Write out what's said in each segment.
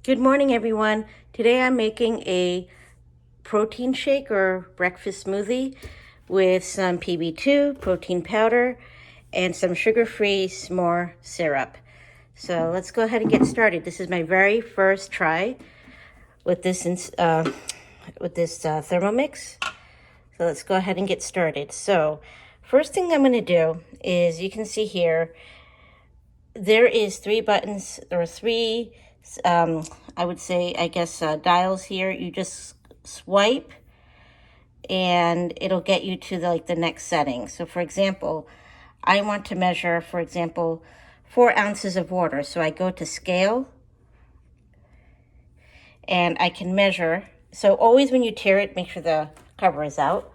Good morning, everyone. Today I'm making a protein shake or breakfast smoothie with some PB2, protein powder, and some sugar-free Smore syrup. So let's go ahead and get started. This is my very first try with this Thermomix. So let's go ahead and get started. So first thing I'm going to do is, you can see here, there is three buttons, or three I would say, dials here. You just swipe and it'll get you to the next setting. So for example, I want to measure, for example, 4 ounces of water. So I go to scale and I can measure. So always when you tear it, make sure the cover is out.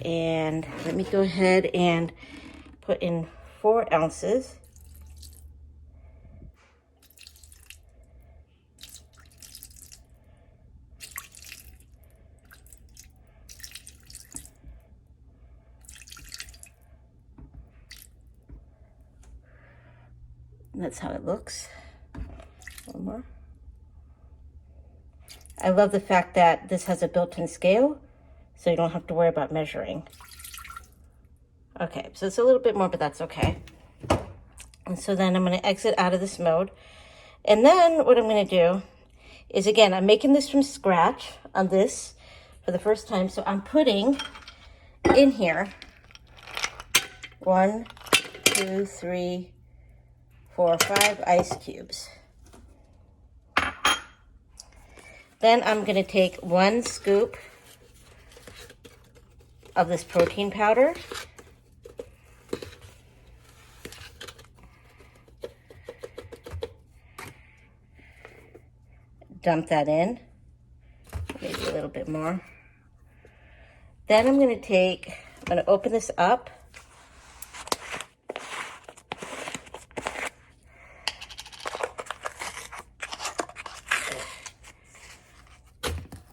And let me go ahead and put in 4 ounces. That's how it looks. One more. I love the fact that this has a built-in scale, so you don't have to worry about measuring. Okay, so it's a little bit more, but that's okay. And so then I'm going to exit out of this mode. And then what I'm going to do is, again, I'm making this from scratch on this for the first time. So I'm putting in here 1, 2, 3, 4, 5 ice cubes. Then I'm going to take 1 scoop of this protein powder. Dump that in, maybe a little bit more. Then I'm going to open this up.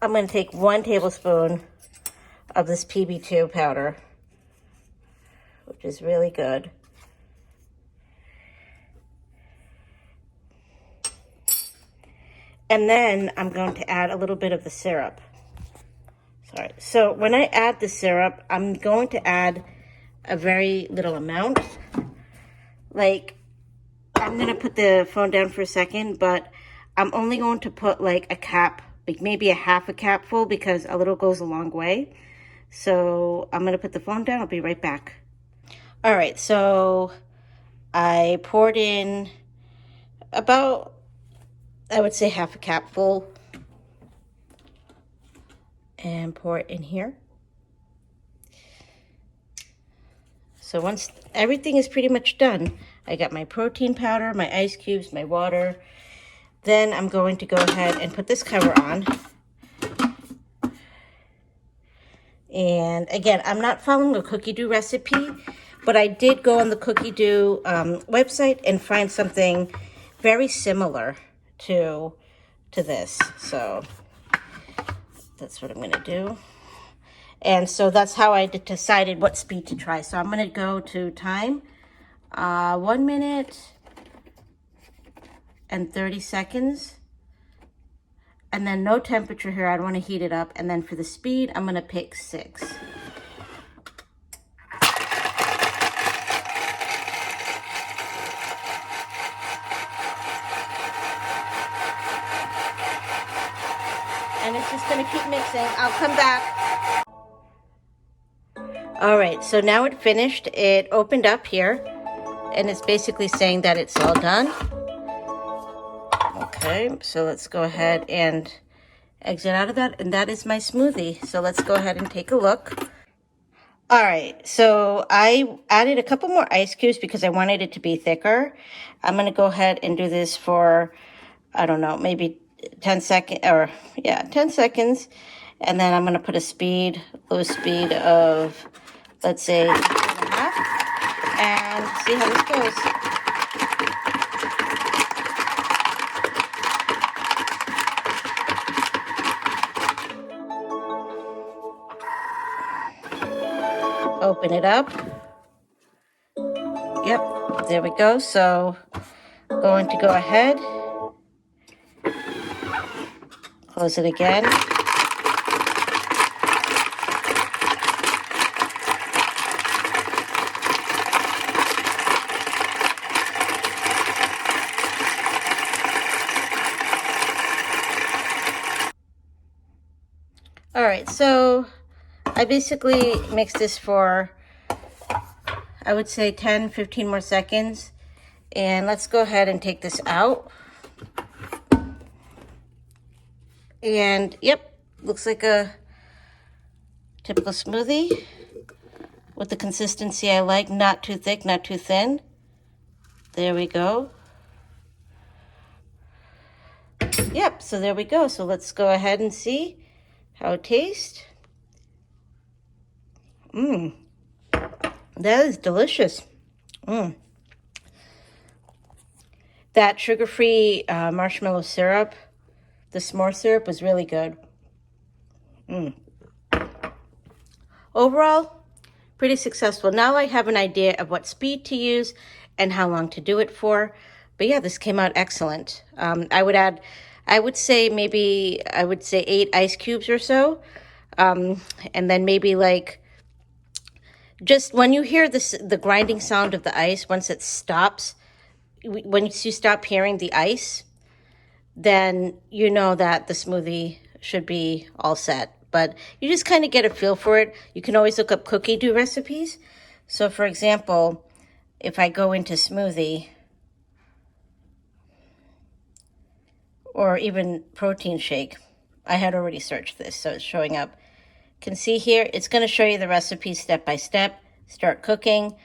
I'm going to take 1 tablespoon of this PB2 powder, which is really good. And then I'm going to add a little bit of the syrup. Sorry. So when I add the syrup, I'm going to add a very little amount. Like, I'm going to put the phone down for a second, but I'm only going to put like a cap, like maybe a half a cap full, because a little goes a long way. So I'm going to put the phone down. I'll be right back. All right. So I poured in about, I would say, half a cap full, and pour it in here. So once everything is pretty much done, I got my protein powder, my ice cubes, my water. Then I'm going to go ahead and put this cover on. And again, I'm not following a cookie dough recipe, but I did go on the cookie dough website and find something very similar to this. So that's what I'm going to do. And so that's how I decided what speed to try. So I'm going to go to time, 1 minute and 30 seconds. And then no temperature here. I don't want to heat it up. And then for the speed, I'm going to pick 6. And it's just going to keep mixing. I'll come back. All right, so now it finished. It opened up here, and it's basically saying that it's all done. Okay, so let's go ahead and exit out of that, and that is my smoothie. So let's go ahead and take a look. All right, so I added a couple more ice cubes because I wanted it to be thicker. I'm going to go ahead and do this for, I don't know, maybe 10 seconds, 10 seconds. And then I'm going to put a low speed of, let's say, 2.5, and see how this goes. Open it up. Yep, there we go. So going to go ahead Close it again. All right, so I basically mixed this for, I would say 10, 15 more seconds. And let's go ahead and take this out. And yep, looks like a typical smoothie with the consistency I like, not too thick, not too thin. There we go. Yep, so there we go. So let's go ahead and see how it tastes. That is delicious. That sugar-free marshmallow syrup, the Smore syrup, was really good. Overall, pretty successful. Now I have an idea of what speed to use and how long to do it for. But yeah, this came out excellent. I would say 8 ice cubes or so. And then maybe like, just when you hear the grinding sound of the ice, once it stops, when you stop hearing the ice, then you know that the smoothie should be all set. But you just kind of get a feel for it. You can always look up cookie dough recipes. So for example, if I go into smoothie, or even protein shake, I had already searched this, so it's showing up. Can see here, it's going to show you the recipe step by step, start cooking.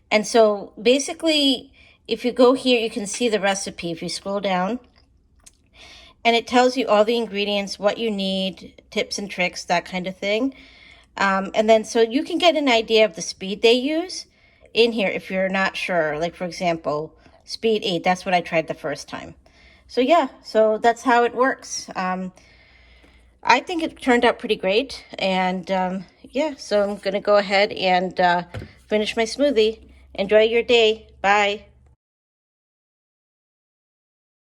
And so basically, if you go here, you can see the recipe if you scroll down. And it tells you all the ingredients, what you need, tips and tricks, that kind of thing. And then so you can get an idea of the speed they use in here if you're not sure. Like for example, speed 8, that's what I tried the first time. So yeah, so that's how it works. I think it turned out pretty great. And yeah, so I'm going to go ahead and finish my smoothie. Enjoy your day. Bye.